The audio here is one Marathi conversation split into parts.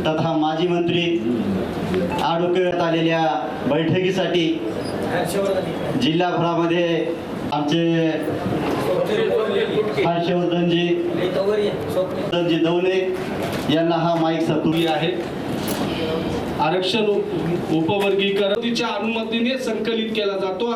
तथा माजी मंत्री आडोक्यात आलेल्या बैठकीसाठी जिल्हाभरामध्ये आमचे हर्षवर्धनजी दौले यांना हा माईक सतुरी आहे। आरक्षण उपवर्गीकरणच्या अनुमतीने संकलित केला जातो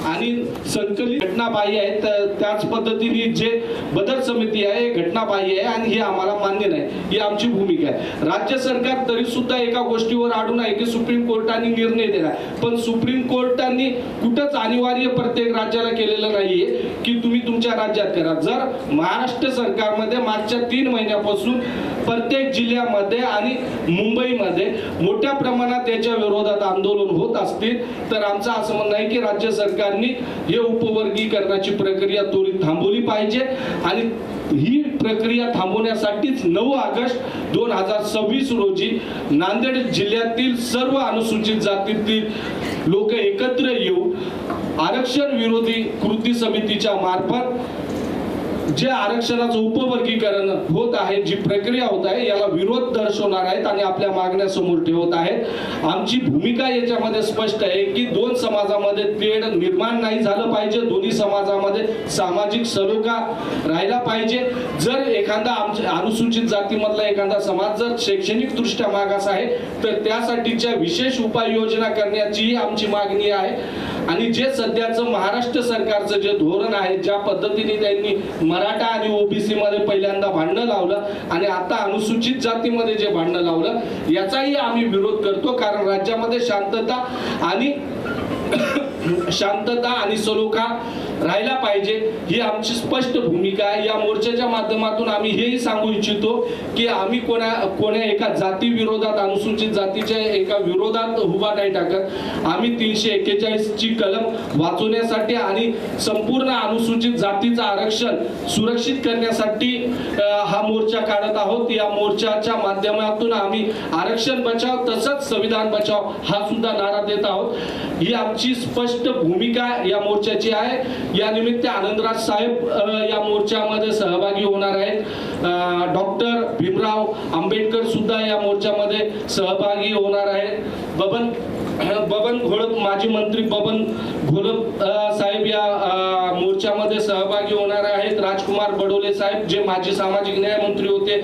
आणि संकलित घटनाबाह्य आहे। त्याच पद्धतीने जे बदल समिती आहे घटनाबाह्य आहे आणि हे आम्हाला मान्य नाही, ही आमची भूमिका आहे। राज्य सरकार तरी सुद्धा एका गोष्टीवर अडून आहे की सुप्रीम कोर्टाने निर्णय दिला, पण सुप्रीम कोर्टाने कुठंच अनिवार्य प्रत्येक राज्याला केलेलं नाहीये की तुम्ही तुमच्या राज्यात करा। जर महाराष्ट्र सरकारमध्ये मागच्या 3 महिन्यापासून प्रत्येक जिल्ह्यामध्ये आणि मुंबईमध्ये मोठ्या प्रमाणात याच्या विरोधात आंदोलन होत असतील तर आमचं असं म्हणणं आहे की राज्य सरकारने हे उपवर्गीकरणाची प्रक्रिया त्वरित थांबवली पाहिजे आणि ही प्रक्रिया थांबवण्यासाठीच 9 ऑगस्ट 2026 रोजी नांदेड जिल्ह्यातील सर्व अनुसूचित जातीतील लोक एकत्र येऊन आरक्षण विरोधी कृती समितीच्या मार्फत जे आरक्षणाचं उपवर्गीकरण होत आहे, जी प्रक्रिया होत आहे, याला विरोध दर्शवणार आहेत आणि आपल्या मागण्या समोर ठेवत आहेत। आमची भूमिका याच्यामध्ये स्पष्ट आहे की 2 समाजामध्ये तेढ निर्माण नाही झालं पाहिजे, दोन्ही समाजामध्ये सामाजिक सलोखा राहिला पाहिजे। जर एखादा आमच्या अनुसूचित जातीमधला एखादा समाज जर शैक्षणिक दृष्ट्या मागास आहे तर त्यासाठीच्या विशेष उपाययोजना करण्याची आमची मागणी आहे। आणि जे सध्याचं महाराष्ट्र सरकारचं जे धोरण आहे, ज्या पद्धतीने त्यांनी मराठा आणि ओबीसी मध्ये पहिल्यांदा भांडण लावलं आणि आता अनुसूचित जातीमध्ये जे भांडण लावलं, याचाही आम्ही विरोध करतो। कारण राज्यामध्ये शांतता आणि सलोखा राहिला पाहिजे, ही आमची स्पष्ट भूमिका आहे। या मोर्चाच्या माध्यमातून आम्ही हेही सांगू इच्छितो की आम्ही कोण्या एका जाती विरोधात, अनुसूचित जातीच्या एका विरोधात उभा नाही टाकत। आम्ही 341 ची कलम वाचवण्यासाठी आणि संपूर्ण अनुसूचित जातीचं आरक्षण सुरक्षित करण्यासाठी हा मोर्चा काढत आहोत। या मोर्चाच्या माध्यमातून आम्ही आरक्षण बचाव तसंच संविधान बचाव हा सुद्धा नारा देत आहोत। ही आमची स्पष्ट भूमिका या मोर्चाची आहे। या निमित्त आनंदराज साहेब या मोर्चामध्ये सहभागी होणार आहेत। डॉक्टर भीमराव आंबेडकर सुद्धा या मोर्चामध्ये सहभागी होणार आहेत। बबन घोळप, माजी मंत्री बबन घोळप साहेब या मोर्चामध्ये सहभागी होणार आहेत। राजकुमार बडोले साहेब जे माजी सामाजिक न्याय मंत्री होते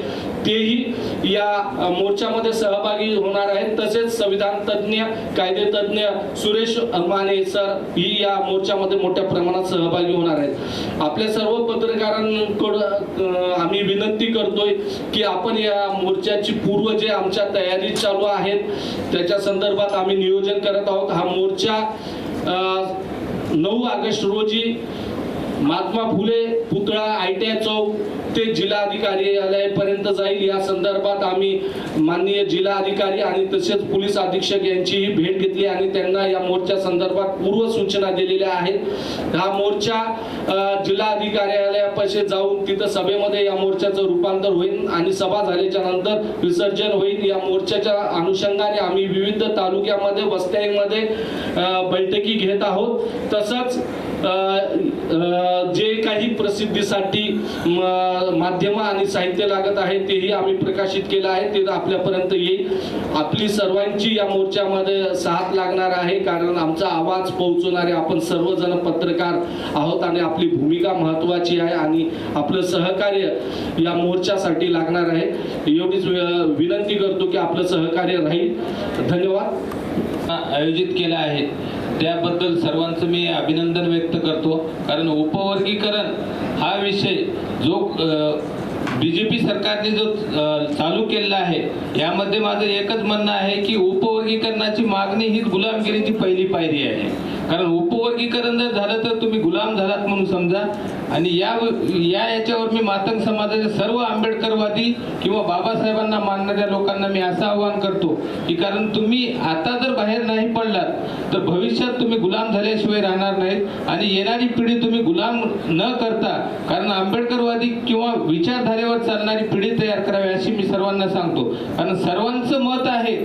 तेही या मोर्चामध्ये सहभागी होणार आहेत। तसेच संविधान तज्ञ, कायदे तज्ञ सुरेश माने सर ही या मोर्चामध्ये मोठ्या प्रमाणात सहभागी होणार आहेत। आपल्या सर्व पत्रकारांकडून आम्ही विनंती करतोय की आपण या मोर्चाची पूर्व जे आमच्या तयारी चालू आहेत त्याच्या संदर्भात आम्ही नियोजन करत आहोत। हा मोर्चा 9 ऑगस्ट रोजी महात्मा फुले पुतळा ITI चौक ते जिल्हाधिकार्यालयापर्यंत जाईल। या संदर्भात आम्ही माननीय जिल्हाधिकारी आणि तसेच पोलीस अधीक्षक यांचीही भेट घेतली आणि त्यांना या मोर्चा संदर्भात पूर्व सूचना दिलेल्या आहेत। हा मोर्चा जिल्हाधिकार्यालयापाशी जाऊन तिथं सभेमध्ये या मोर्चाचं रूपांतर होईल आणि सभा झाल्याच्या नंतर विसर्जन होईल। या मोर्चाच्या अनुषंगाने आम्ही विविध तालुक्यामध्ये, वस्त्यांमध्ये बैठकी घेत आहोत। तसंच जे काही प्रसिद्धीसाठी माध्यम आणि साहित्य लागत आहे तेही आम्ही प्रकाशित केलं आहे, ते आपल्यापर्यंत येईल। आपली सर्वांची या मोर्चामध्ये साथ लागणार आहे कारण आमचा आवाज पोहोचवणारे आपण सर्वजण पत्रकार आहोत आणि आपली भूमिका महत्त्वाची आहे आणि आपलं सहकार्य या मोर्चासाठी लागणार आहे। एवढीच विनंती करतो की आपलं सहकार्य राहील। धन्यवाद। आयोजित केला आहे त्याबद्दल सर्वांचं मी अभिनंदन व्यक्त करतो। कारण उपवर्गीकरण हा विषय जो BJP सरकारने जो चालू केलेला आहे यामध्ये माझं एकच म्हणणं आहे की उपवर्गीकरणाची मागणी ही गुलामगिरीची पहिली पायरी आहे। कारण उपवर्गीकरण जर झालं तर तुम्ही गुलाम झालात म्हणून समजा। आणि याच्यावर मी मातंग समाजाचे सर्व आंबेडकरवादी किंवा बाबासाहेबांना मानणाऱ्या लोकांना मी असं आवाहन करतो की कारण तुम्ही आता जर बाहेर नाही पडलात तर भविष्यात तुम्ही गुलाम झाल्याशिवाय राहणार नाहीत आणि येणारी पिढी तुम्ही गुलाम न करता, कारण आंबेडकरवादी किंवा विचारधारेवर चालणारी पिढी तयार करावी अशी मी सर्वांना सांगतो। कारण सर्वांचं मत आहे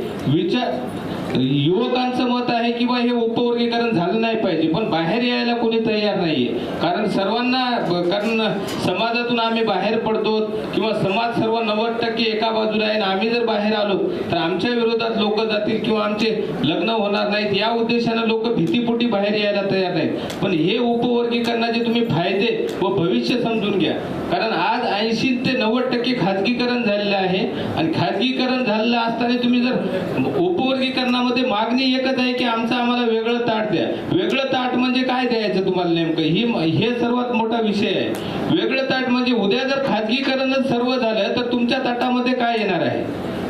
युवकांचं मत आहे की बा हे उपवर्गीकरण झालं नाही पाहिजे, पण बाहेर यायला कोणी तयार नाहीये. कारण सर्वांना कारण समाजातून आम्ही बाहेर पडतो किंवा समाज सर्व 90% एका बाजूला आहे, आणि आम्ही जर बाहेर आलो तर आमच्या विरोधात लोक जातील किंवा आमचे लग्न होणार नाहीत, या उद्देशानं लोक भीतीपोटी बाहेर यायला तयार नाहीत. पण हे उपवर्गीकरणाचे तुम्ही फायदे व भविष्य समजून घ्या. कारण आज 80 ते 90% खाजगीकरण झालेलं आहे, आणि खाजगीकरण झालेलं असताना तुम्ही जर उपवर्गीकरणामध्ये मागणी एकच आहे की आम्हाला वेगळं ताट द्या. वेगळं ताट म्हणजे काय द्यायचं तुम्हाला नेमकं, हे सर्वात मोठा विषय आहे. वेगळं ताट म्हणजे उद्या जर खाजगीकरणच सर्व झालं तर तुमच्या ताटामध्ये काय येणार आहे,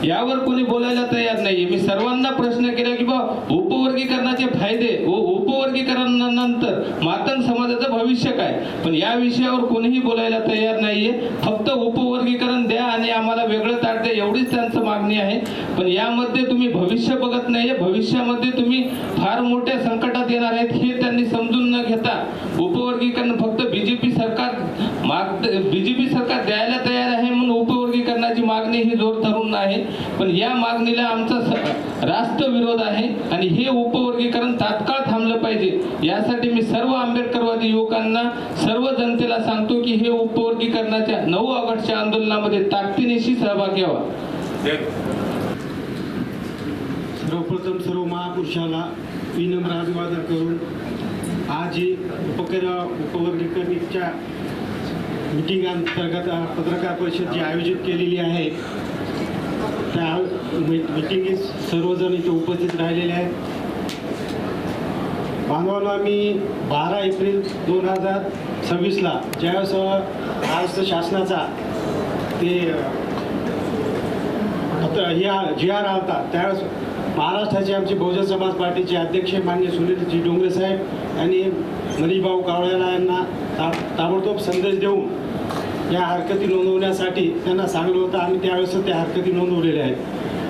यावर कोणी बोलायला तयार नाहीये. मी सर्वांना प्रश्न केला की बा उपवर्गीकरणाचे फायदे व उपवर्गीकरणानंतर मातंग समाजाचं भविष्य काय, पण या विषयावर कोणीही बोलायला तयार नाहीये. फक्त उपवर्गीकरण द्या आणि आम्हाला वेगळं ताट द्या, एवढीच त्यांचं मागणी आहे. पण यामध्ये तुम्ही भविष्य बघत नाहीये. भविष्यामध्ये तुम्ही फार मोठ्या संकटात येणार आहेत हे त्यांनी समजून न घेता उपवर्गीकरण फक्त बीजेपी सरकार द्यायला तयार आहे म्हणून उपवर्गीकरणाची मागणी ही जोर धरून आहे. पण या मागणीला आमचा रास्त विरोध आहे, आणि हे उपवर्गीकरण तात्काळ थांबलं पाहिजे. यासाठी मी सर्व आंबेडकरवादी युवकांना, सर्व जनतेला सांगतो की हे उपवर्गीकरणाच्या 9 ऑगस्टच्या आंदोलनामध्ये ताकदीनिशी सहभाग घ्यावा. सर्वप्रथम सर्व महापुरुषाला विनम्र अभिवादन करून आज ही उपवर्गीकरणच्या मीटिंग अंतर्गत पत्रकार परिषद जी आयोजित केलेली आहे, त्या मीटिंगीत सर्वजण इथे उपस्थित राहिलेले आहेत. बांधवांनो, आम्ही 12 एप्रिल 2026ला ज्यावेळेस महाराष्ट्र शासनाचा ते जी आर आलता, त्यावेळेस महाराष्ट्राचे आमचे बहुजन समाज पार्टीचे अध्यक्ष माननीय सुनीलजी डोंगरे साहेब यांनी मनीषभाऊ कावळेला यांना ताबडतोब संदेश देऊन या हरकती नोंदवण्यासाठी त्यांना सांगलं होतं, आणि त्यावेळेस त्या हरकती नोंदवलेल्या आहेत.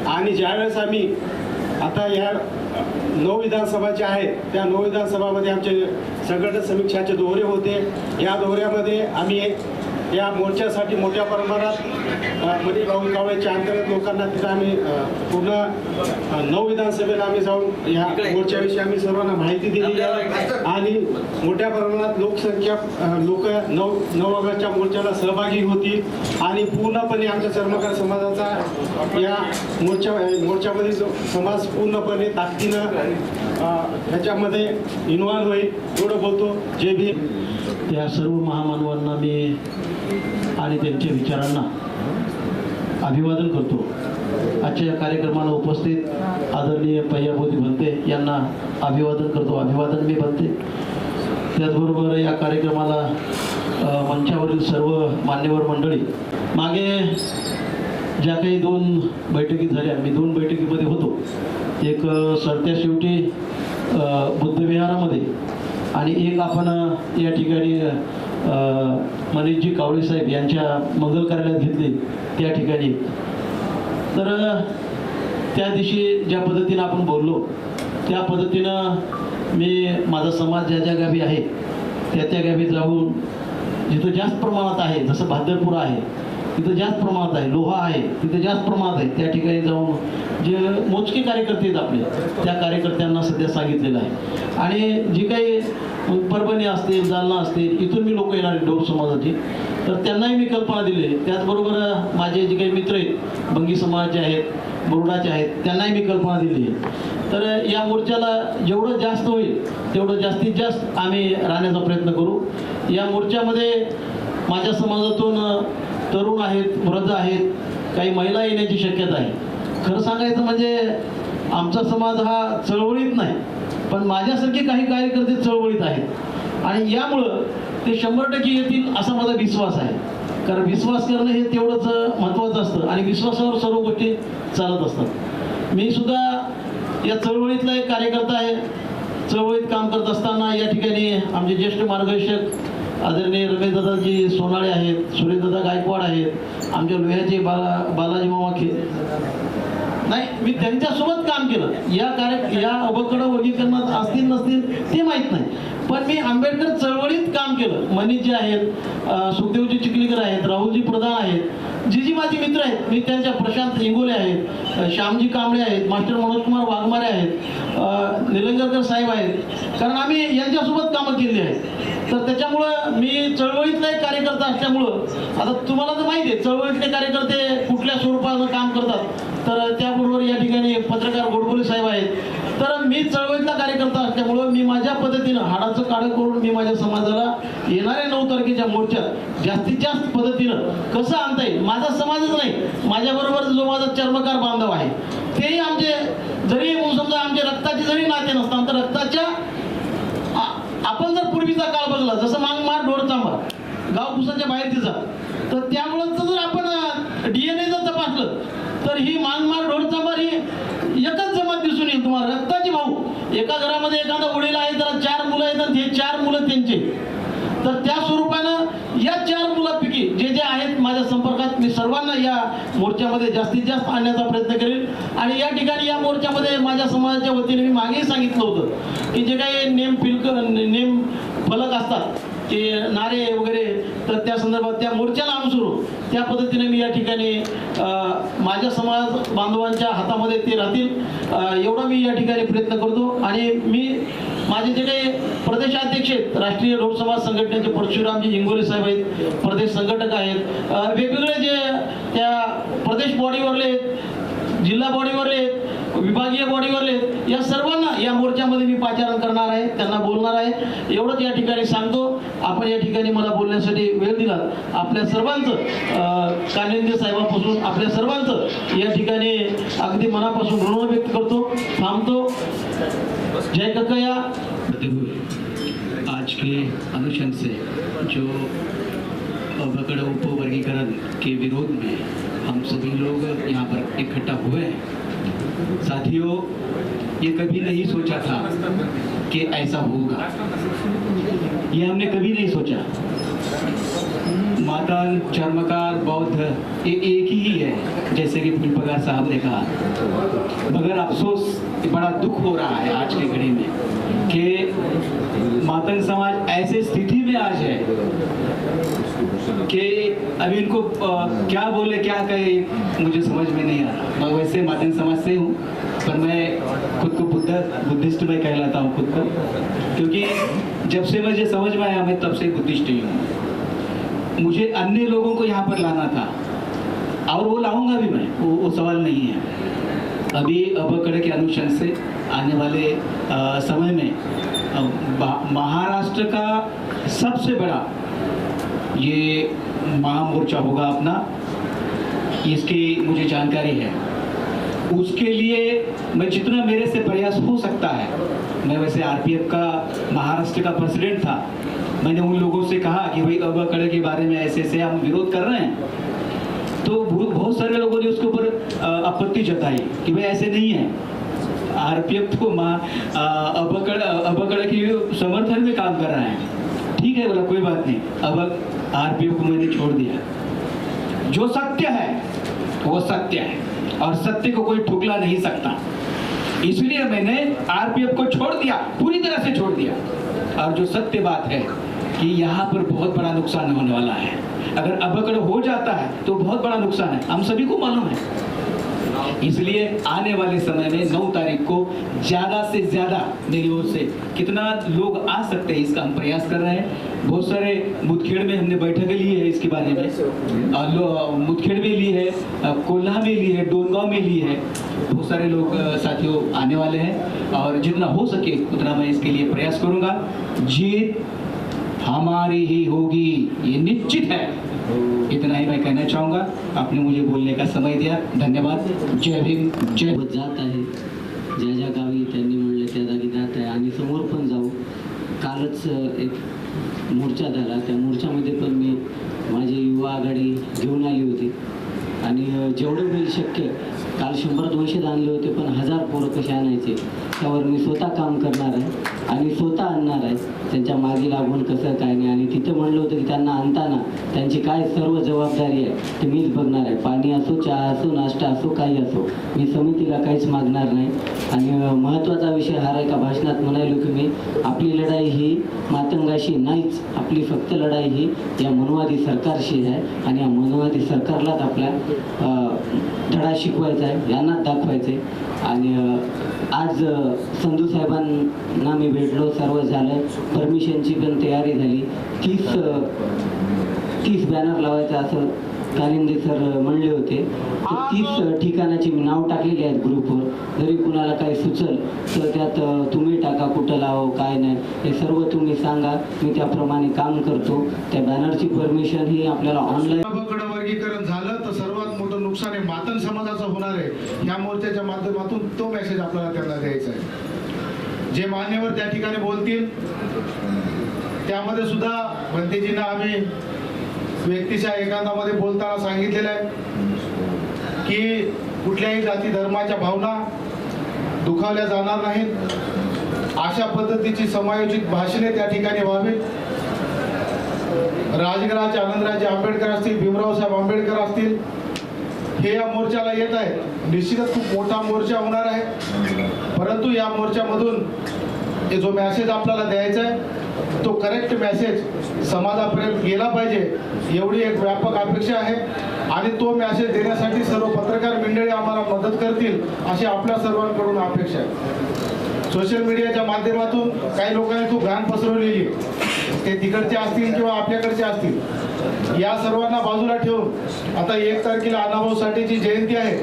आणि ज्यावेळेस आम्ही आता या 9 विधानसभाच्या आहेत, त्या 9 विधानसभामध्ये आमचे संघटन समीक्षाचे दौरे होते. या दौऱ्यामध्ये आम्ही या मोर्चासाठी मोठ्या प्रमाणात मनीषभाऊ कावळेच्या अंतर्गत लोकांना तिथं आम्ही पूर्ण 9 विधानसभेला आम्ही जाऊन या मोर्चाविषयी आम्ही सर्वांना माहिती दिली आहे, आणि मोठ्या प्रमाणात लोक 9 ऑगस्टच्या मोर्चाला सहभागी होती, आणि पूर्णपणे आमच्या चर्मकार समाजाचा या मोर्चामध्ये समाज पूर्णपणे ताकदीनं ह्याच्यामध्ये इन्व्हॉल्व होईल एवढं बोलतो. जय भीम. त्या सर्व महामानवांना मी आणि त्यांच्या विचारांना अभिवादन करतो. आजच्या या कार्यक्रमाला उपस्थित आदरणीय पय्याबोधी भंते यांना अभिवादन करतो. अभिवादन मी भंते. त्याचबरोबर या कार्यक्रमाला मंचावरील सर्व मान्यवर मंडळी, मागे ज्या काही 2 बैठकी झाल्या, मी 2 बैठकीमध्ये होतो. एक सरत्या शेवटी बुद्धविहारामध्ये, आणि एक आपण या ठिकाणी मनीषजी कावळे साहेब यांच्या मंगल कार्यालयात घेतली त्या ठिकाणी. तर त्या दिवशी ज्या पद्धतीनं आपण बोललो त्या पद्धतीनं मी माझा समाज ज्या गावी आहे त्या गावी जाऊन जिथं जास्त प्रमाणात आहे, जसं भादरपूर आहे तिथं जास्त प्रमाणात आहे, लोहा आहे तिथं जास्त प्रमाणात आहे, त्या ठिकाणी जाऊन जे मोजके कार्यकर्ते आहेत आपले, त्या कार्यकर्त्यांना सध्या सांगितलेलं आहे. आणि जी काही परभणी असतील, जालना असतील, इथून मी लोक येणार आहेत डोर समाजाची, तर त्यांनाही मी कल्पना दिली. त्याचबरोबर माझे जे काही मित्र आहेत, बंगी समाजाचे आहेत, बोर्डाचे आहेत, त्यांनाही मी कल्पना दिली आहे. तर या मोर्चाला जेवढं जास्त होईल तेवढं जास्तीत जास्त आम्ही राहण्याचा प्रयत्न करू. या मोर्चामध्ये माझ्या समाजातून तरुण आहेत, वृद्ध आहेत, काही महिला येण्याची शक्यता आहे. खरं सांगायचं म्हणजे आमचा समाज हा चळवळीत नाही, पण माझ्यासारखे काही कार्यकर्ते चळवळीत आहेत, आणि यामुळं ते 100% येतील असा माझा विश्वास आहे. कारण विश्वास करणं हे तेवढंच महत्त्वाचं असतं, आणि विश्वासावर सर्व गोष्टी चालत असतात. मी सुद्धा या चळवळीतला एक कार्यकर्ता आहे. चळवळीत काम करत असताना या ठिकाणी आमचे ज्येष्ठ मार्गदर्शक आदरणीय रमेशदादाजी सोनाळे आहेत, सुरेशदादा गायकवाड आहेत, आमच्या लोह्याचे बालाजी मामा नाही, मी त्यांच्यासोबत काम केलं. या अबकडं वर्गीकरणात असतील नसतील ते माहीत नाही, पण मी आंबेडकर चळवळीत काम केलं. मनीष जे आहेत, सुखदेवजी चिखलीकर आहेत, राहुलजी प्रधान आहेत, जी माझी मित्र आहेत, मी त्यांच्या प्रशांत इंगोले आहेत, श्यामजी कांबळे आहेत, मास्टर मनोजकुमार वाघमारे आहेत, निलंगरकर साहेब आहेत, कारण आम्ही यांच्यासोबत कामं केली आहेत. तर त्याच्यामुळं मी चळवळीतला एक कार्यकर्ता असल्यामुळं आता तुम्हाला तर माहिती आहे चळवळीतले कार्यकर्ते कुठल्या स्वरूपानं काम करतात. तर त्याबरोबर या ठिकाणी पत्रकार गोडबोले साहेब आहेत. तर मी चळवळीतला कार्यकर्ता असल्यामुळं मी माझ्या पद्धतीनं हाडाचं काढं करून मी माझ्या समाजाला येणाऱ्या 9 तारखेच्या मोर्चात जास्तीत जास्त पद्धतीनं कसं आणता येईल. माझा समाजच नाही, माझ्याबरोबर जो माझा चर्मकार बांधव आहे तेही आमचे जरी समजा आमच्या रक्ताचे जरी नाते नसतात तर रक्ताच्या आपण जर पूर्वीचा काळ बघला जसं मांगमार ढोरचांबा गाव कुसाच्या बाहेर तिचा तर त्यामुळं जर आपण DNA जर तपासलं तर ही मांगमार ढोरचांबार ही एकच जमात दिसून येईल तुम्हाला. रक्ताचे भाऊ एका घरामध्ये एखादा वडील आहे तर 4 मुलं आहेत आणि हे 4 मुलं त्यांचे. तर त्या स्वरूपानं या 4 मुलांपैकी जे जे आहेत माझ्या संपर्कात मी सर्वांना या मोर्चामध्ये जास्तीत जास्त आणण्याचा प्रयत्न करेल. आणि या ठिकाणी या मोर्चामध्ये माझ्या समाजाच्या वतीने मी मागेही सांगितलं होतं की जे काही नेम फलक असतात ते नारे वगैरे तर त्या संदर्भात त्या मोर्चाला अनुसरून त्या पद्धतीने मी या ठिकाणी माझ्या समाज बांधवांच्या हातामध्ये ते राहतील एवढा मी या ठिकाणी प्रयत्न करतो. आणि मी माझे जे काही प्रदेशाध्यक्ष आहेत राष्ट्रीय ढोर समाज संघटनेचे परशुरामजी इंगोले साहेब आहेत, प्रदेश संघटक आहेत, वेगवेगळे जे त्या प्रदेश बॉडीवरले आहेत, जिल्हा बॉडीवरले आहेत, विभागीय बॉडीवरले आहेत, या सर्वांना या मोर्चामध्ये मी पाचारण करणार आहे, त्यांना बोलणार आहे एवढंच या ठिकाणी सांगतो. आपण या ठिकाणी मला बोलण्यासाठी वेळ दिला आपल्या सर्वांचं कानिंदे साहेबांपासून आपल्या सर्वांचं या ठिकाणी अगदी मनापासून ऋण व्यक्त करतो. थांबतो. जय ककया. आज के अनुशंस से जो अवकड़ उपवर्गीकरण के विरोध में हम सभी लोग यहाँ पर इकट्ठा हुए हैं। साथियों, ये कभी नहीं सोचा था कि ऐसा होगा, ये हमने कभी नहीं सोचा। मातंग, चर्मकार, बौद्ध ये एक ही है, जैसे कि फुलपगार साहब ने कहा। मगर अफसोस बड़ा दुख हो रहा है आज की घड़ी में कि मातंग समाज ऐसे स्थिति में आज है कि अभी इनको क्या बोले क्या कहे मुझे समझ में नहीं आ रहा। मैं वैसे मातंग समाज से हूँ पर मैं खुद को बुद्धिस्ट में कहलाता हूँ खुद को, क्योंकि जब से मुझे समझ में आया मैं तब से बुद्धिस्ट ही हूँ। मुझे अन्य लोगों को यहाँ पर लाना था और वो लाऊंगा भी मैं, वो सवाल नहीं है। अभी अवकड़ के अनुशंस से आने वाले समय में महाराष्ट्र का सबसे बड़ा ये महामोर्चा होगा अपना, इसकी मुझे जानकारी है। उसके लिए मैं जितना मेरे से प्रयास हो सकता है, मैं वैसे आरपीएफ का महाराष्ट्र का प्रेसिडेंट था, मैंने उन लोगों से कहा कि भाई अवकड़ के बारे में ऐसे ऐसे हम विरोध कर रहे हैं, तो बहुत सारे लोगों ने उसके ऊपर आपत्ति जताई कि भाई ऐसे नहीं है। आरपीएफ को अवकड़ के समर्थन में काम कर रहा है, ठीक है, बोला कोई बात नहीं। अब आरपीएफ को मैंने छोड़ दिया। जो सत्य है वो सत्य है और सत्य को कोई ठुकरा नहीं सकता, इसलिए मैंने आरपीएफ को छोड़ दिया, पूरी तरह से छोड़ दिया। और जो सत्य बात है कि यहाँ पर बहुत बड़ा नुकसान होने वाला है, अगर अवकड़ हो जाता है तो बहुत बड़ा नुकसान है, हम सभी को मालूम है। इसलिए आने वाले समय में 9 तारीख को ज़्यादा से ज़्यादा मेरी ओर से कितना लोग आ सकते हैं इसका हम प्रयास कर रहे हैं। बहुत सारे मुठभेड़ में हमने बैठकें ली है इसके बारे में, और मुठभेड़ में ली है, कोल्हा में ली है, डोनगांव में ली है। बहुत सारे लोग साथियों आने वाले हैं और जितना हो सके उतना मैं इसके लिए प्रयास करूँगा। जीत हमारी ही होगी, ये निश्चित है। इतना ही मैं कहना चाहूँगा। आपने मुझे बोलने का समय दिया, धन्यवाद। जय भीम, जय। जात आहे, ज्या ज्या गावी त्यांनी म्हणले त्या जागी जात आहे आणि समोर पण जाऊ। कालच एक मोर्चा झाला, त्या मोर्चामध्ये पण मी माझी युवा आघाडी घेऊन आली होती आणि जेवढं होईल शक्य, काल 100-200 आणले होते, पण 1000 पोरं कसे आणायचे त्यावर मी स्वतः काम करणार आहे। आणि स्वतः आणणार आहे. त्यांच्या मागे लागून कसं काय नाही, आणि तिथं म्हणलं होतं की त्यांना आणताना त्यांची काय सर्व जबाबदारी आहे ते मीच बघणार आहे. पाणी असो, चहा असो, नाश्ता असो, काही असो, मी समितीला काहीच मागणार नाही. आणि महत्त्वाचा विषय हा आहे का भाषणात म्हणालो की मी आपली लढाई ही मातंगाशी नाहीच, आपली फक्त लढाई ही या मनवादी सरकारशी आहे. आणि या मनवादी सरकारलाच आपल्या धडा शिकवायचा आहे, यांनाच दाखवायचं आहे. आणि आज संधू साहेबांना मी भेटलो, सर्व झालं, परमिशनची पण तयारी झाली. 30 बॅनर लावायचं असं कालिंदे सर म्हणले होते. तर 30 ठिकाणाची मी नाव टाकलेली आहेत ग्रुपवर. जरी कुणाला काही सुचल तर त्यात तुम्ही टाका, कुठं लावा काय नाही, हे सर्व तुम्ही सांगा, मी त्याप्रमाणे काम करतो. त्या बॅनरची परमिशन ही आपल्याला ऑनलाईन वर्गीकरण झालं तर सर्वात मोठं नुकसान हे मातंग समाजाचं होणार आहे. ह्या मोर्चाच्या माध्यमातून तो मेसेज आपल्याला त्यांना द्यायचा आहे. जे मान्यवर त्या ठिकाणी बोलतील त्यामध्ये सुद्धा भंतेजींना आम्ही व्यक्तीच्या एकांतामध्ये बोलताना सांगितलेलं आहे की कुठल्याही जाती धर्माच्या भावना दुखावल्या जाणार नाहीत. अशा पद्धतीची समायोजित भाषणे त्या ठिकाणी व्हावीत. राजगराचे आनंदराजे आंबेडकर असतील, भीमराव साहेब आंबेडकर असतील, हे या मोर्चाला येत आहेत. निश्चितच खूप मोठा मोर्चा होणार आहे. परंतु या मोर्चामधून जो मेसेज आपल्याला द्यायचा आहे तो करेक्ट मेसेज समाजापर्यंत गेला पाहिजे एवढी एक व्यापक अपेक्षा आहे. आणि तो मेसेज देण्यासाठी सर्व पत्रकार मंडळी आम्हाला मदत करतील अशी आपल्या सर्वांकडून अपेक्षा आहे. सोशल मीडियाच्या माध्यमातून काही लोकांनी खूप घाण पसरवलेली, ते तिकडचे असतील किंवा आपल्याकडचे असतील, या सर्वांना बाजूला ठेवून आता 1 तारखेला अण्णाभाऊ साठेची जयंती आहे.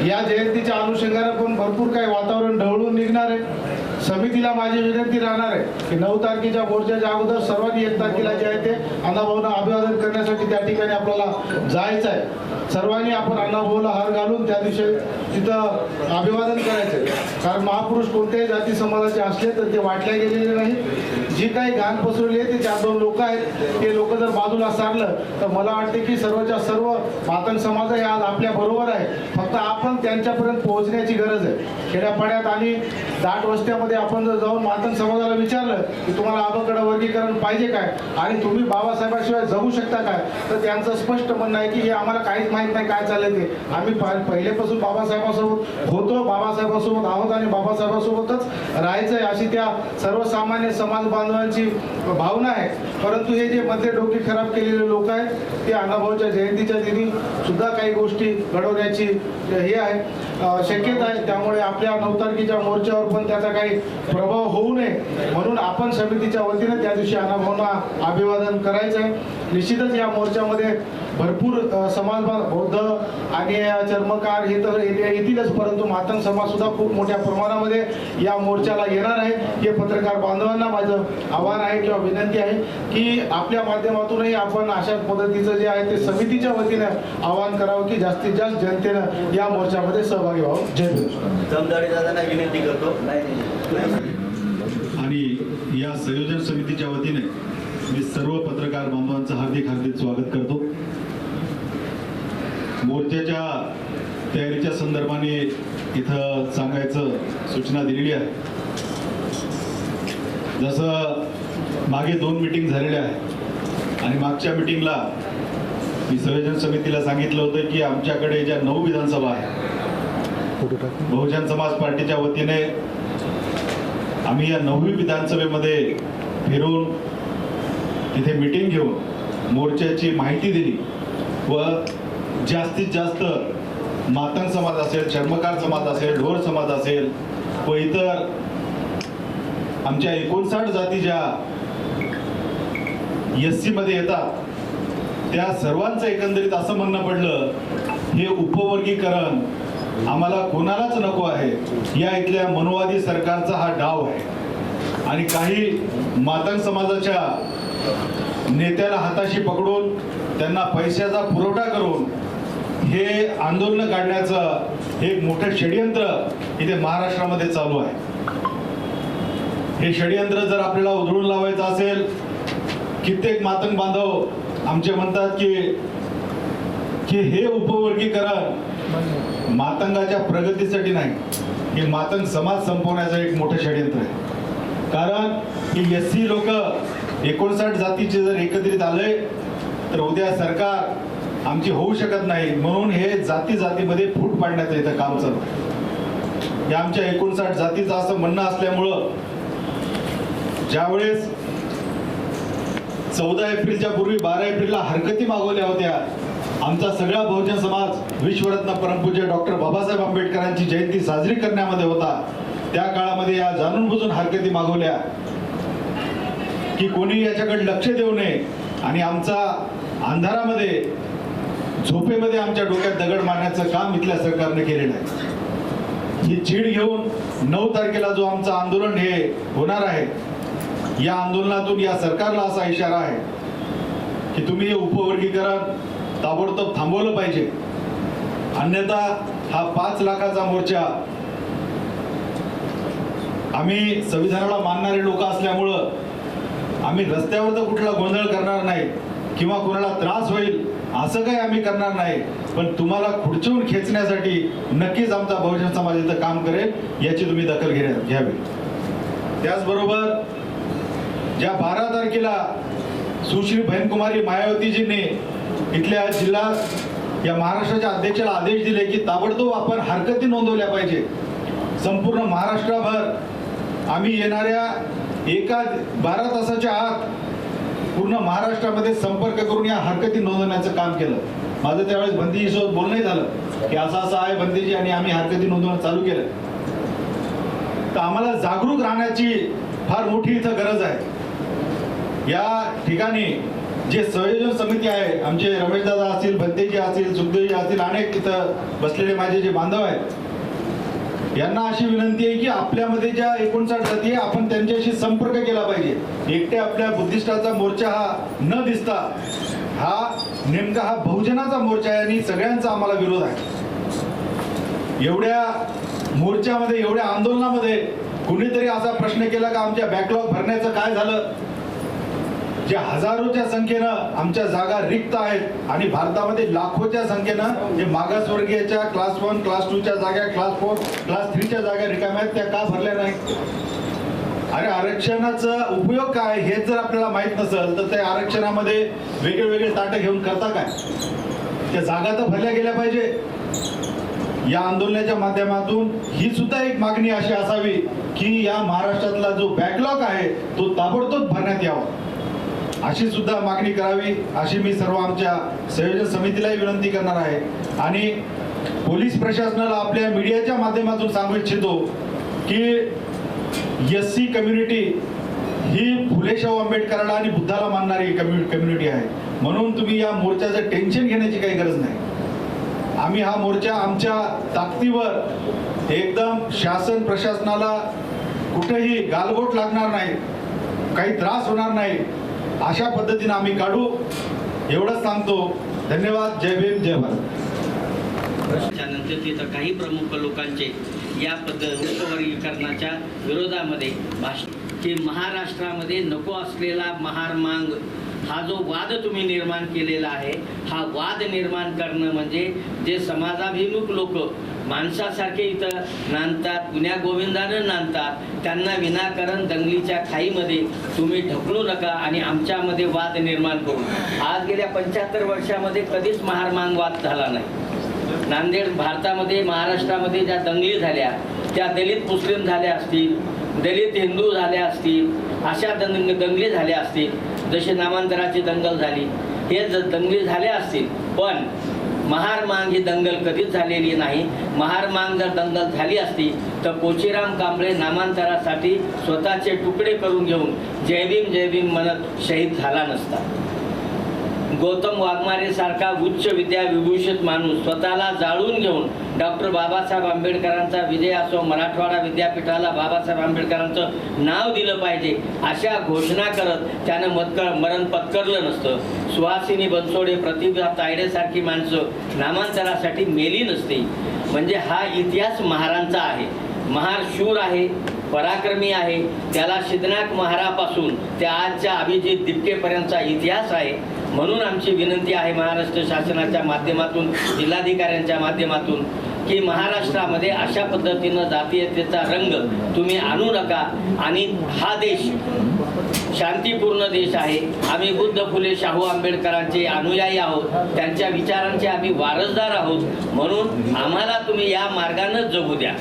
या जयंतीच्या अनुषंगाने पण भरपूर काही वातावरण ढवळून निघणार आहे. समितीला माझी विनंती राहणार आहे की 9 तारखेच्या मोर्चाच्या अगोदर सर्वांनी 1 तारखेला जे आहे ते अण्णाभाऊंना अभिवादन करण्यासाठी त्या ठिकाणी आपल्याला जायचं आहे. सर्वांनी आपण अण्णाभाऊला हार घालून त्या दिवशी तिथं अभिवादन करायचं. कारण महापुरुष कोणत्याही जाती समाजाचे असले तर ते वाटल्या गेलेले नाही. जी काही घाण पसरवली आहे ते 4-2 लोक आहेत, ते लोक जर बाजूला सारलं तर मला वाटते की सर्वच्या सर्व मातंग समाज हे आज आपल्या बरोबर आहे. फक्त आपण त्यांच्यापर्यंत पोहोचण्याची गरज आहे. खेड्यापाड्यात आणि दाट वस्त्यामध्ये आपण जर जाऊन मातंग समाजाला विचारलं की तुम्हाला अबकडं वर्गीकरण पाहिजे काय आणि तुम्ही बाबासाहेबाशिवाय जगू शकता काय, तर त्यांचं स्पष्ट म्हणणं आहे की हे आम्हाला काहीच माहीत नाही काय चाललंय ते. आम्ही पहिलेपासून बाबासाहेबांसोबत होतो, बाबासाहेबांसोबत आहोत आणि बाबासाहेबांसोबतच राहायचंय अशी त्या सर्वसामान्य समाज बांधवांची भावना आहे. परंतु हे जे मध्ये डोके खराब केलेले लोक आहेत ते अण्णाभाऊच्या जयंतीच्या दिनी सुद्धा काही गोष्टी घडवण्याची हे आहे, शक्यता आहे. त्यामुळे आपल्या 9 तारखेच्या मोर्चावर पण त्याचा काही प्रभाव होऊ नये म्हणून आपण समितीच्या वतीने त्या दिवशी अण्णाभाऊंना अभिवादन करायचं आहे. निश्चितच या मोर्चामध्ये भरपूर समाज बौद्ध आणि चर्मकार हे तर येतीलच, परंतु मातंग समाज सुद्धा खूप मोठ्या प्रमाणामध्ये या मोर्चाला येणार आहे. हे पत्रकार बांधवांना माझं आव्हान आहे किंवा विनंती आहे की आपल्या माध्यमातूनही आपण अशा पद्धतीचं जे आहे ते समितीच्या वतीने आवाहन करावं की जास्तीत जास्त जनतेनं या मोर्चामध्ये सहभागी व्हावं. जय भीम. जमदारी दादांना विनंती करतो. आणि या संयोजन समितीच्या वतीने मी सर्व पत्रकार बांधवांचं हार्दिक स्वागत करतो. मोर्चाच्या तयारीच्या संदर्भाने इथं सांगायचं सूचना दिलेली आहे. जसं मागे 2 मीटिंग झालेल्या आहेत आणि मागच्या मीटिंगला मी संयोजन समितीला सांगितलं होतं की आमच्याकडे ज्या 9 विधानसभा आहेत, बहुजन समाज पार्टीच्या वतीने आम्ही या 9ही विधानसभेमध्ये फिरून तिथे मीटिंग घेऊन मोर्चाची माहिती दिली व जास्तीत जास्त मातंग समाज असेल, चर्मकार समाज असेल, ढोर समाज असेल व इतर आमच्या 59 जाती ज्या SC मध्ये येतात त्या सर्वांचं एकंदरीत असं म्हणणं पडलं, हे उपवर्गीकरण आम्हाला कोणालाच नको आहे. या इथल्या मनोवादी सरकारचा हा डाव आहे आणि काही मातंग समाजाच्या नेत्याला हाताशी पकडून त्यांना पैशाचा पुरवठा करून हे आंदोलन काढण्याचं एक मोठं षडयंत्र इथे महाराष्ट्रामध्ये चालू आहे. हे षडयंत्र जर आपल्याला उधळून लावायचं असेल, कित्येक मातंग बांधव आमचे म्हणतात की हे उपवर्गीकरण मातंगाच्या प्रगतीसाठी नाही, हे मातंग समाज संपवण्याचं एक मोठं षडयंत्र आहे. कारण ही SC लोक 59 जातीचे जर एकत्रित आले तर उद्या सरकार आमची होऊ शकत नाही, म्हणून हे जातीमध्ये फूट पाडण्याचं इथं काम चालू आहे. हे आमच्या 59 जातीचं असं म्हणणं असल्यामुळं ज्यावेळेस 14 एप्रिलच्या पूर्वी 12 एप्रिलला हरकती मागवल्या होत्या, आमचा सगळा बहुजन समाज विश्वरत्न परमपूज्य डॉक्टर बाबासाहेब आंबेडकरांची जयंती साजरी करण्यामध्ये होता. त्या काळामध्ये या जाणून बुजून हरकती मागवल्या की कोणी याच्याकडे लक्ष देऊ नये आणि आमचा अंधारामध्ये झोपेमध्ये आमच्या डोक्यात दगड मारण्याचं काम इथल्या सरकारने केलेलं आहे. ही चीड घेऊन 9 तारखेला जो आमचं आंदोलन हे होणार आहे, या आंदोलनातून या सरकारला असा इशारा आहे की तुम्ही हे उपवर्गीकरण ताबडतोब थांबवलं पाहिजे, अन्यथा हा 5 लाखाचा मोर्चा आम्ही संविधानाला मानणारे लोक असल्यामुळं आम्ही रस्त्यावर तर कुठला गोंधळ करणार नाही किंवा कोणाला त्रास होईल असं काही आम्ही करणार नाही, पण तुम्हाला खुर्चवून खेचण्यासाठी नक्कीच आमचा बहुजन समाज इथं काम करेल, याची तुम्ही दखल घ्यावी. त्याचबरोबर ज्या 12 तारखेला सुश्री बहनकुमारी मायावतीजींनी इथल्या जिल्हा या महाराष्ट्राच्या अध्यक्षाला आदेश दिले की ताबडतोब आपण हरकती नोंदवल्या पाहिजे. संपूर्ण महाराष्ट्रभर आम्ही येणाऱ्या 12 तासाच्या आत पूर्ण महाराष्ट्रामध्ये संपर्क करून या हरकती नोंदवण्याचं काम केलं. माझं त्यावेळेस बंदीजीसोबत बोलणंही झालं की असं आहे बंदीजी, आणि आम्ही हरकती नोंदवणं चालू केलं. तर आम्हाला जागरूक राहण्याची फार मोठी इथं गरज आहे. या ठिकाणी जे संयोजन समिती आहे, आमचे रमेशदादा असतील, भंतेजी असतील, सुखदेवजी असतील, अनेक इथं बसलेले माझे जे बांधव आहेत, यांना अशी विनंती आहे की आपल्यामध्ये ज्या 59 जाती आहे आपण त्यांच्याशी संपर्क केला पाहिजे. एकट्या आपल्या बुद्धिस्टाचा मोर्चा हा न दिसता हा नेमका हा बहुजनाचा मोर्चा आहे आणि सगळ्यांचा आम्हाला विरोध आहे. एवढ्या मोर्चामध्ये, एवढ्या आंदोलनामध्ये कुणीतरी असा प्रश्न केला का आमच्या बॅकलॉग भरण्याचं काय झालं? जे हजारोच्या संख्येनं आमच्या जागा रिक्त आहेत आणि भारतामध्ये लाखोच्या संख्येनं जे मागासवर्गीयच्या क्लास 1, क्लास 2च्या जागा, क्लास 4, क्लास 3च्या जागा रिकाम्या आहेत, त्या का भरल्या नाहीत? अरे आरक्षणाचा उपयोग काय हे जर आपल्याला माहित नसेल तर त्या आरक्षणामध्ये वेगळे वेगळे ताटं घेऊन करता काय? त्या जागा तर भरल्या गेल्या पाहिजे. या आंदोलनाच्या माध्यमातून ही सुद्धा एक मागणी अशी असावी की या महाराष्ट्रातला जो बॅकलॉग आहे तो ताबडतोब भरण्यात यावा, अशी सुद्धा मागणी करावी, अशी मी सर्व आमच्या संयोजन समितीलाही विनंती करणार आहे. आणि पोलीस प्रशासनाला आपल्या मीडियाच्या माध्यमातून सांगू इच्छितो की SC कम्युनिटी ही फुले शाहू आंबेडकराला आणि बुद्धाला मानणारी कम्युनिटी आहे, म्हणून तुम्ही या मोर्चाचं टेन्शन घेण्याची काही गरज नाही. आम्ही हा मोर्चा आमच्या ताकदीवर एकदम शासन प्रशासनाला कुठेही गालबोट लागणार नाही, काही त्रास होणार नाही, अशा पद्धतीने आम्ही काढू, एवढंच सांगतो. धन्यवाद. जय भीम, जय भारत. त्यानंतर तिथं काही प्रमुख लोकांचे या उपवर्गीकरणाच्या विरोधामध्ये भाषण की महाराष्ट्रामध्ये नको असलेला महामार्ग हा जो वाद तुम्ही निर्माण केलेला आहे, हा वाद निर्माण करणं म्हणजे जे समाजाभिमुख लोक माणसासारखे इथं नांदतात, गुन्ह्या गोविंदानं नांदतात, त्यांना विनाकारण दंगलीच्या खाईमध्ये तुम्ही ढकलू नका आणि आमच्यामध्ये वाद निर्माण करू. आज गेल्या 75 वर्षामध्ये कधीच महामार्ग वाद झाला नाही. नांदेड भारतामध्ये, महाराष्ट्रामध्ये ज्या दंगली झाल्या त्या दलित मुस्लिम झाल्या असतील, दलित हिंदू झाल्या असतील, अशा दंगली झाल्या असतील, जसे नामांतराची दंगल झाली, हे दंगली झाल्या असतील, पण महामार्ग ही दंगल कधीच झालेली नाही. महामार्ग जर दंगल झाली असती तर कोचीराम कांबळे नामांतरासाठी स्वतःचे तुकडे करून घेऊन जय भीम म्हणत शहीद झाला नसता. गौतम वाघमारे सारखा उच्च विद्या विभूषित माणूस स्वतःला जाळून घेऊन डॉक्टर बाबासाहेब आंबेडकरांचा विजय असो, मराठवाडा विद्यापीठाला बाबासाहेब आंबेडकरांचं नाव दिलं पाहिजे अशा घोषणा करत त्यानं मरण पत्करलं नसतं. सुहासिनी बनसोडे, प्रतिभा तायडेसारखी माणसं नामांतरासाठी मेली नसती. म्हणजे हा इतिहास महारांचा आहे. महार शूर आहे, पराक्रमी आहे. त्याला सिद्धनाथ महारापासून ते आजच्या अभिजित दिपकेपर्यंतचा इतिहास आहे. म्हणून आमची विनंती आहे महाराष्ट्र शासनाच्या माध्यमातून, जिल्हाधिकाऱ्यांच्या माध्यमातून की महाराष्ट्रामध्ये अशा पद्धतीनं जातीयतेचा रंग तुम्ही आणू नका आणि हा देश शांतीपूर्ण देश आहे. आम्ही बुद्ध फुले शाहू आंबेडकरांचे अनुयायी आहोत, त्यांच्या विचारांचे आम्ही वारसदार आहोत. म्हणून आम्हाला तुम्ही या मार्गानं जगू द्या,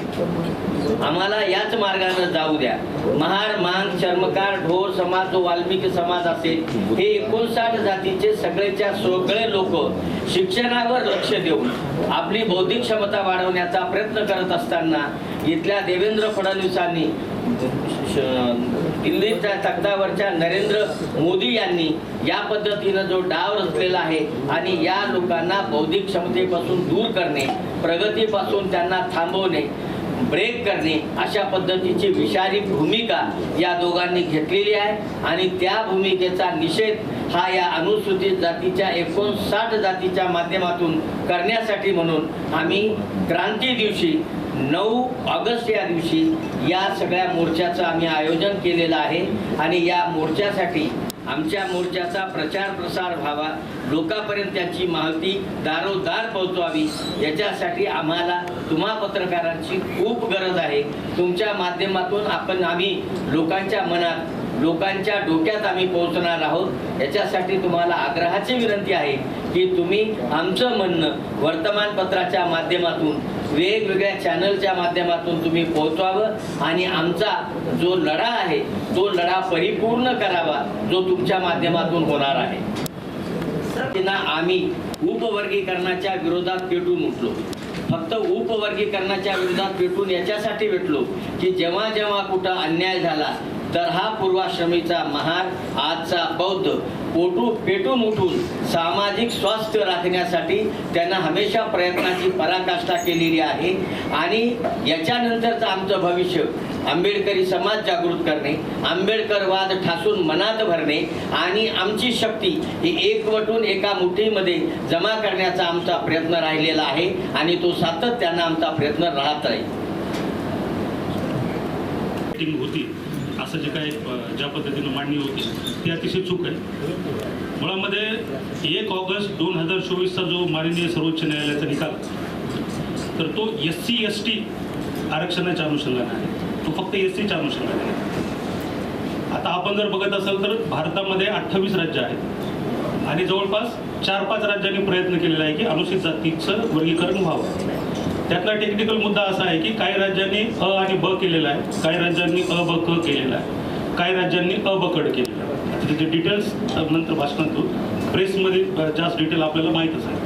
आम्हाला याच मार्गानं जाऊ द्या. महार, मांग, चर्मकार, ढोर समाज, जो वाल्मिकी समाज असेल, हे 59 जातीचे सगळेच्या सगळे लोक शिक्षणावर लक्ष देऊन आपली बौद्धिक क्षमता वाढवण्याचा प्रयत्न करत असताना इथल्या देवेंद्र फडणवीसांनी, दिल्लीच्या तख्तावरच्या नरेंद्र मोदी यांनी या पद्धतीनं जो डाव रचलेला आहे आणि या लोकांना बौद्धिक क्षमतेपासून दूर करणे, प्रगतीपासून त्यांना थांबवणे, ब्रेक करणे, अशा पद्धतीची विषारी भूमिका या दोघांनी घेतलेली आहे. आणि त्या भूमिकेचा निषेध हा या अनुसूचित जातीच्या 59 जातीच्या माध्यमातून करण्यासाठी म्हणून आम्ही क्रांती दिवशी 9 ऑगस्ट या दिवशी या सगळ्या मोर्चाचं आम्ही आयोजन केलेलं आहे. आणि या मोर्चासाठी आमच्या मोर्चाचा प्रचार प्रसार व्हावा, लोकांपर्यंत त्याची माहिती दारोदार पोहोचवावी, याच्यासाठी आम्हाला तुम्हा पत्रकारांची खूप गरज आहे. तुमच्या माध्यमातून आम्ही लोकांच्या मनात, लोकांच्या डोक्यात आम्ही पोहोचणार आहोत. याच्यासाठी तुम्हाला आग्रहाची विनंती आहे की तुम्ही आमचं म्हणणं वर्तमानपत्राच्या माध्यमातून, वेगवेगळ्या चॅनलच्या माध्यमातून तुम्ही पोहोचवावं आणि आमचा जो लढा आहे तो लढा परिपूर्ण करावा, जो तुमच्या माध्यमातून होणार आहे. आम्ही उपवर्गीकरणाच्या विरोधात पेटून उठलो. फक्त उपवर्गीकरणाच्या विरोधात पेटून याच्यासाठी भेटलो की जेव्हा जेव्हा कुठं अन्याय झाला तर हा पूर्वाश्रमीचा महार, आजचा बौद्ध पेटून उठून सामाजिक स्वास्थ्य राखण्यासाठी त्यांना हमेशा प्रयत्नाची पराकाष्ठा केलेली आहे. आणि याच्यानंतरचं आमचं भविष्य आंबेडकरी समाज जागृत करणे, आंबेडकरवाद ठासून मनात भरणे आणि आमची शक्ती ही एकवटून एका मुठीमध्ये जमा करण्याचा आमचा प्रयत्न राहिलेला आहे आणि तो सातत्यानं आमचा प्रयत्न राहत राहील. होती असं जे काही ज्या पद्धतीनं मांडणी होती ती अतिशय चूक आहे. मुळामध्ये 1 ऑगस्ट 2024चा जो माननीय सर्वोच्च न्यायालयाचा निकाल, तर तो SC ST आरक्षणाच्या अनुषंगाने आहे, तो फक्त SCच्या अनुषंगाने आहे. आता आपण जर बघत असाल तर भारतामध्ये 28 राज्य आहेत आणि जवळपास 4-5 राज्यांनी प्रयत्न केलेला आहे की अनुसूचित जातीचं वर्गीकरण व्हावं. त्यातला टेक्निकल मुद्दा असा आहे की काही राज्यांनी अ आणि ब केलेला आहे, काही राज्यांनी अ ब क केलेला आहे, काही राज्यांनी अ ब कड केलेलं आहे. आता त्याचे डिटेल्स नंतर भाषणातून प्रेसमध्ये जास्त डिटेल आपल्याला माहीतच आहे.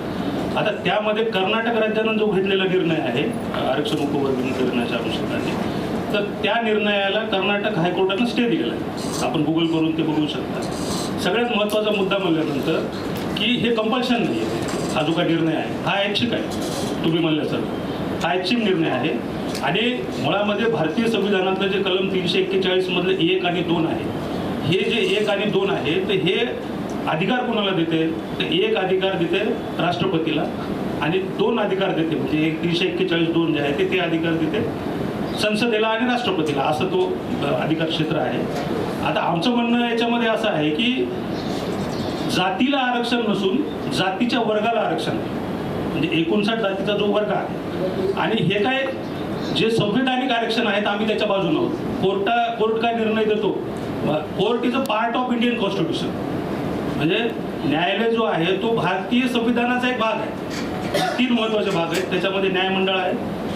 आता त्यामध्ये कर्नाटक राज्यानं जो घेतलेला निर्णय आहे आरक्षण उपवर्गीकरणाच्या अनुषंगाने, तर त्या निर्णयाला कर्नाटक हायकोर्टानं स्टे दिलेला आहे. आपण गुगल करून ते बघू शकता. सगळ्यात महत्त्वाचा मुद्दा म्हणल्यानंतर की हे कंपल्शन नाही आहे. हा जो काही निर्णय आहे हा ऐच्छिक आहे. तुम्ही म्हणल्यासारखं हा ऐच्छिक निर्णय आहे आणि मुळामध्ये भारतीय संविधानातलं जे कलम 341 मधले 1 आणि 2 आहे, हे जे 1 आणि 2 आहे तर हे अधिकार कोणाला देते, तर 1 अधिकार देते राष्ट्रपतीला आणि 2 अधिकार देते, म्हणजे 341(2) जे आहे ते अधिकार देते संसदेला आणि राष्ट्रपतीला, असं तो अधिकार क्षेत्र आहे. आता आमचं म्हणणं याच्यामध्ये असं आहे की जातीला आरक्षण नसून जातीच्या वर्गाला आरक्षण आहे. म्हणजे 59 जातीचा जो वर्ग आहे आणि हे काय जे संवैधानिक आरक्षण आहेत आम्ही त्याच्या बाजूने आहोत. कोर्ट काय निर्णय देतो, court is a part of Indian constitution. म्हणजे न्यायालय जो आहे तो भारतीय संविधानाचा एक भाग आहे. 3 महत्त्वाचे भाग आहेत त्याच्यामध्ये, न्यायमंडळ आहे,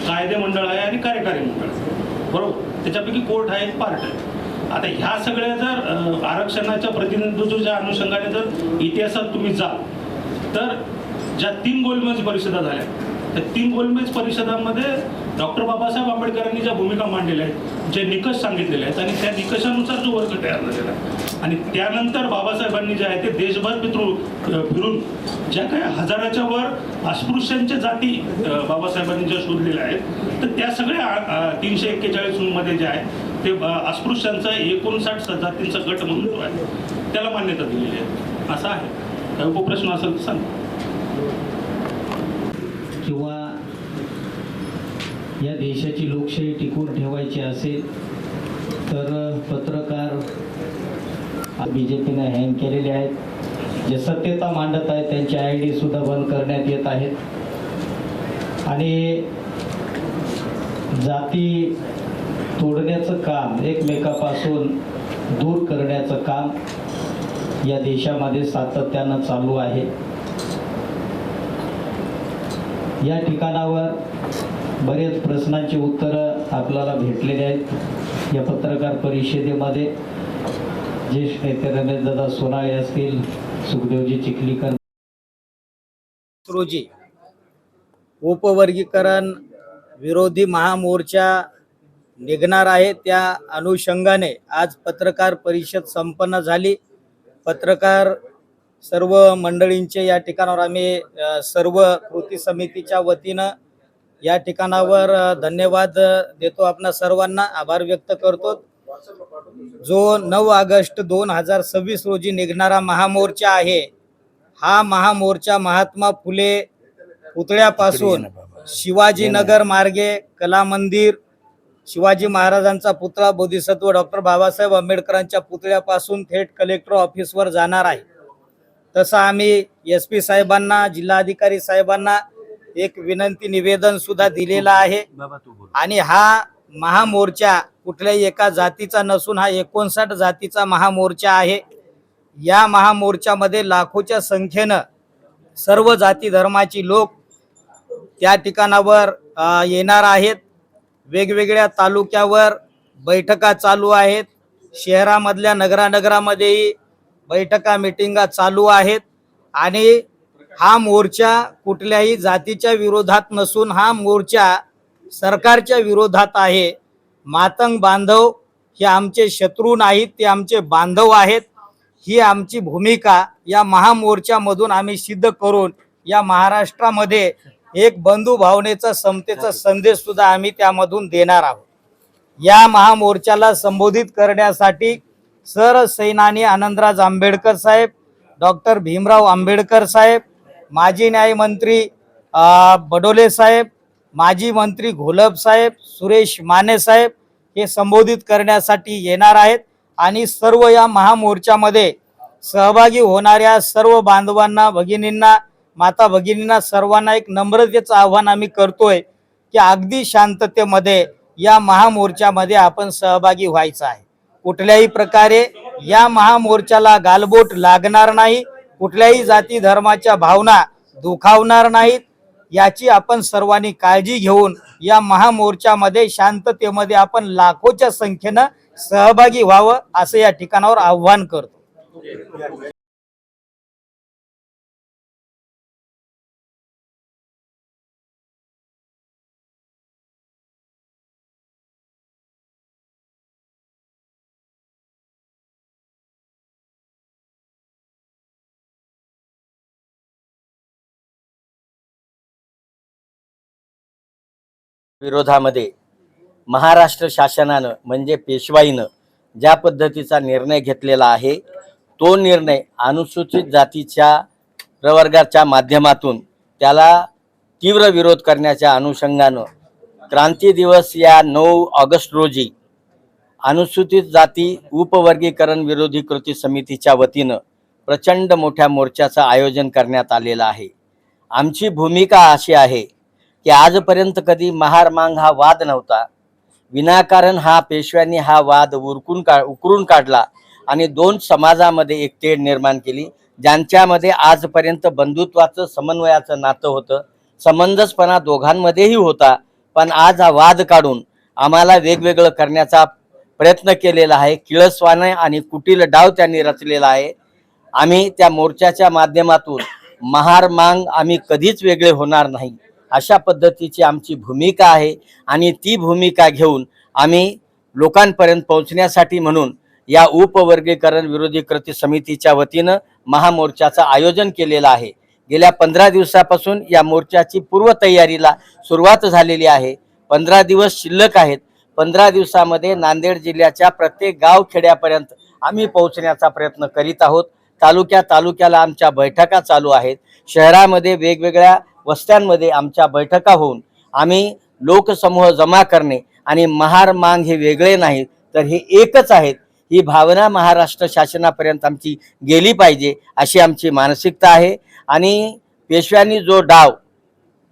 कायदे मंडळ आहे आणि कार्यकारी मंडळ आहे, बरोबर. त्याच्यापैकी कोर्ट हा एक पार्ट आहे. आता ह्या सगळ्या जर आरक्षणाच्या प्रतिनिधित्वाच्या अनुषंगाने जर इतिहासात तुम्ही जाल तर ज्या 3 गोलमेज परिषदा झाल्या त्या 3 गोलमेज परिषदांमध्ये डॉक्टर बाबासाहेब आंबेडकरांनी ज्या भूमिका मांडलेल्या आहेत, जे निकष सांगितलेले आहेत आणि त्या निकषानुसार जो वर्ग तयार झालेला आहे आणि त्यानंतर बाबासाहेबांनी जे आहे ते देशभर फिरून ज्या काही 1000च्या वर अस्पृश्यांच्या जाती बाबासाहेबांनी ज्या शोधलेल्या आहेत तर त्या सगळ्या 341 मध्ये जे आहे ते अस्पृश्यांचा 59 जातींचा गट म्हणून जो आहे त्याला मान्यता दिलेली आहे. असा आहे. काही उपप्रश्न असेल तर सांग. किंवा या देशाची लोकशाही टिकून ठेवायची असेल तर पत्रकार BJPने हँग केलेले आहेत. जे सत्यता मांडत आहेत त्यांचे ID सुद्धा बंद करण्यात येत आहेत आणि जाती तोडण्याचं काम, एकमेकापासून दूर करण्याचं काम या देशामध्ये सातत्यानं चालू आहे. या ठिकाणावर बरेच प्रश्नांची उत्तरं आपल्याला भेटलेली आहेत. या पत्रकार परिषदेमध्ये ज्येष्ठ नेते रमेशदादा सोनाळे असतील, सुखदेवजी चिखलीकर रोजी उपवर्गीकरण विरोधी महामोर्चा निघणार आहे. त्या अनुषंगाने आज पत्रकार परिषद संपन्न झाली. पत्रकार सर्व मंडळींचे या ठिकाणावर आम्ही सर्व कृती समितीच्या वतीनं या ठिकाणावर धन्यवाद देतो. आपणा सर्वांना आभार व्यक्त करतो. जो 9 ऑगस्ट 2026 रोजी निघणारा महामोर्चा आहे, हा महामोर्चा महात्मा फुले पुतळ्यापासून शिवाजीनगर मार्गे कला मंदिर, शिवाजी महाराजांचा पुतळा, बोधिसत्व डॉक्टर बाबासाहेब आंबेडकरांच्या पुतळ्यापासून थेट कलेक्टर ऑफिसवर जाणार आहे. तसं आम्ही SP साहेबांना, जिल्हाधिकारी साहेबांना एक विनंती निवेदन सुद्धा दिलेला आहे. आणि हा महामोर्चा कुठल्याही एका जातीचा नसून हा 59 जातीचा महामोर्चा आहे. या महामोर्चामध्ये लाखोच्या संख्येनं सर्व जाती धर्माची लोक त्या ठिकाणावर येणार आहेत. वेगवेगळ्या तालुक्यावर बैठका चालू आहेत. शहरामधल्या नगरानगरामध्येही बैठका मिटिंगा चालू आहेत. आणि हा मोर्चा कुठल्याही जातीच्या विरोधात नसून हा मोर्चा सरकारच्या विरोधात आहे. मातंग बांधव हे आमचे शत्रू नाहीत, ते आमचे बांधव आहेत. ही आमची भूमिका या महामोर्चामधून आम्ही सिद्ध करून या महाराष्ट्रामध्ये एक बंधू भावनेचा, समतेचा संदेश सुद्धा आम्ही त्यामधून देणार आहोत. या महामोर्चाला संबोधित करण्यासाठी सरसेनानी आनंदराज आंबेडकर साहेब, डॉक्टर भीमराव आंबेडकर साहेब, माजी न्यायमंत्री बडोले साहेब, माजी मंत्री घोलप साहेब, सुरेश माने साहेब हे संबोधित करण्यासाठी येणार आहेत. आणि सर्व या महामोर्चामध्ये सहभागी होणाऱ्या सर्व बांधवांना, भगिनींना, माता भगिनींना सर्वांना एक नम्रतेचं आव्हान आम्ही करतोय की अगदी शांततेमध्ये या महामोर्चामध्ये आपण सहभागी व्हायचं आहे. कुठल्याही प्रकारे या महामोर्चाला गालबोट लागणार नाही, कुठल्याही जाती धर्माच्या भावना दुखावणार नाहीत, याची आपण सर्वांनी काळजी घेऊन या महामोर्चामध्ये शांततेमध्ये आपण लाखोच्या संख्येनं सहभागी व्हावं असं या ठिकाणावर आव्हान करतो. विरोधामध्ये महाराष्ट्र शासनानं म्हणजे पेशवाईनं ज्या पद्धतीचा निर्णय घेतलेला आहे, तो निर्णय अनुसूचित जातीच्या प्रवर्गाच्या माध्यमातून त्याला तीव्र विरोध करण्याच्या अनुषंगानं क्रांती दिवस या 9 ऑगस्ट रोजी अनुसूचित जाती उपवर्गीकरण विरोधी कृती समितीच्या वतीनं प्रचंड मोठ्या मोर्चाचं आयोजन करण्यात आलेलं आहे. आमची भूमिका अशी आहे की आजपर्यंत कधी महार मांग हा वाद नव्हता. विनाकारण हा पेशव्यांनी हा वाद उकरून काढला आणि 2 समाजामध्ये एक तेढ निर्माण केली, ज्यांच्यामध्ये आजपर्यंत बंधुत्वाचं, समन्वयाचं नातं होतं, समंजसपणा दोघांमध्येही होता. पण आज हा वाद काढून आम्हाला वेगवेगळं करण्याचा प्रयत्न केलेला आहे. किळसवाने आणि कुटील डाव त्यांनी रचलेला आहे. आम्ही त्या मोर्चाच्या माध्यमातून महार मांग आम्ही कधीच वेगळे होणार नाही अशा पद्धतीची आमची भूमिका आहे. आणि ती भूमिका घेऊन आम्ही लोकांपर्यंत पोहोचण्यासाठी म्हणून या उपवर्गीकरण विरोधी कृती समितीच्या वतीनं महामोर्चाचं आयोजन केलेलं आहे. गेल्या 15 दिवसापासून या मोर्चाची पूर्वतयारीला सुरुवात झालेली आहे. 15 दिवस शिल्लक आहेत. 15 दिवसामध्ये नांदेड जिल्ह्याच्या प्रत्येक गाव खेड्यापर्यंत आम्ही पोहोचण्याचा प्रयत्न करीत आहोत. तालुक्याला आमच्या बैठका चालू आहेत. शहरामध्ये वेगवेगळ्या वस्त्यांमध्ये आमच्या बैठका होऊन आम्ही लोकसमूह जमा करणे आणि महार मांग हे वेगळे नाहीत तर हे एकच आहेत, ही भावना महाराष्ट्र शासनापर्यंत आमची गेली पाहिजे अशी आमची मानसिकता आहे. आणि पेशव्यांनी जो डाव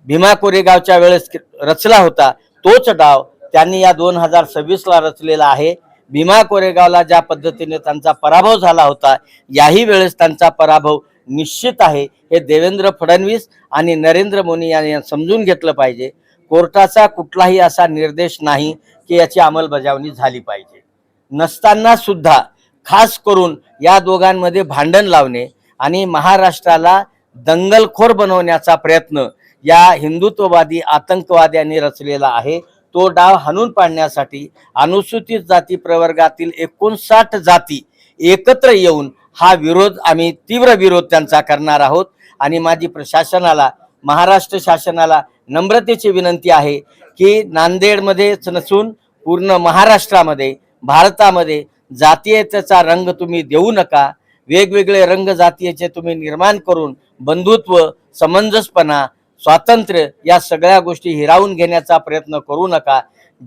भीमा कोरेगावच्या वेळेस रचला होता तोच डाव त्यांनी या 2026ला रचलेला आहे. भीमा कोरेगावला ज्या पद्धतीने त्यांचा पराभव झाला होता, याही वेळेस त्यांचा पराभव निश्चित आहे. हे देवेंद्र फडणवीस आणि नरेंद्र मोदी यांनी समजून घेतलं पाहिजे. कोर्टाचा कुठलाही असा निर्देश नाही की याची अंमलबजावणी झाली पाहिजे. नसताना सुद्धा खास करून या दोघांमध्ये भांडण लावणे आणि महाराष्ट्राला दंगलखोर बनवण्याचा प्रयत्न या हिंदुत्ववादी आतंकवाद्यांनी रचलेला आहे. तो डाव हाणून पाडण्यासाठी अनुसूचित जाती प्रवर्गातील 59 जाती एकत्र येऊन हा विरोध, आम्ही तीव्र विरोध त्यांचा करणार आहोत. आणि माझी प्रशासनाला, महाराष्ट्र शासनाला नम्रतेची विनंती आहे की नांदेडमध्येच नसून पूर्ण महाराष्ट्रामध्ये, भारतामध्ये जातीयतेचा रंग तुम्ही देऊ नका. वेगवेगळे रंग जातीयेचे तुम्ही निर्माण करून बंधुत्व, समंजसपणा, स्वातंत्र्य या सगळ्या गोष्टी हिरावून घेण्याचा प्रयत्न करू नका.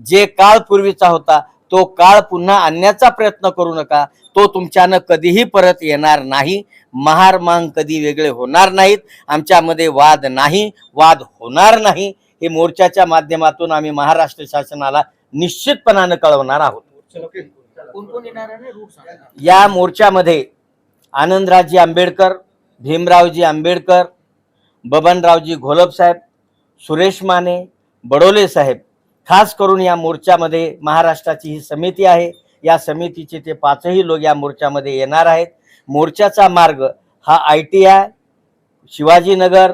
जे काळ पूर्वीचा होता तो काळ पुन्हा आणण्याचा प्रयत्न करू नका. तो तुमच्यानं कधीही परत येणार नाही. महार मांग कधी वेगळे होणार नाहीत. आमच्यामध्ये वाद नाही, वाद होणार नाही. हे मोर्चाच्या माध्यमातून आम्ही महाराष्ट्र शासनाला निश्चितपणानं कळवणार आहोत. या मोर्चामध्ये आनंदरावजी आंबेडकर, भीमरावजी आंबेडकर, बबनरावजी घोलप साहेब, सुरेश माने, बडोले साहेब, खास करून या मोर्चामध्ये महाराष्ट्राची ही समिती आहे. या समितीचे ते 5ही लोक या मोर्चामध्ये येणार आहेत. मोर्चाचा मार्ग हा ITI, शिवाजीनगर,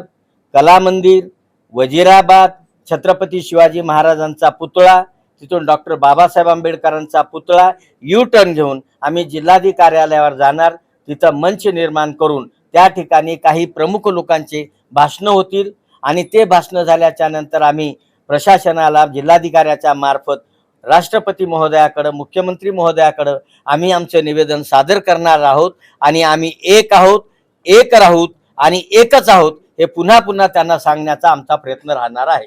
कला मंदिर, वजीराबाद, छत्रपती शिवाजी महाराजांचा पुतळा, तिथून डॉक्टर बाबासाहेब आंबेडकरांचा पुतळा, U-टर्न घेऊन आम्ही जिल्हाधिकारी कार्यालयावर जाणार. तिथं मंच निर्माण करून त्या ठिकाणी काही प्रमुख लोकांचे भाषणं होतील आणि ते भाषणं झाल्याच्या नंतर आम्ही प्रशासनाला जिल्हाधिकाऱ्याच्या मार्फत राष्ट्रपती महोदयाकडं, मुख्यमंत्री महोदयाकडं आम्ही आमचे निवेदन सादर करणार आहोत. आणि आम्ही एक आहोत, एक राहूत आणि एकच आहोत हे पुन्हा पुन्हा त्यांना सांगण्याचा आमचा प्रयत्न राहणार आहे.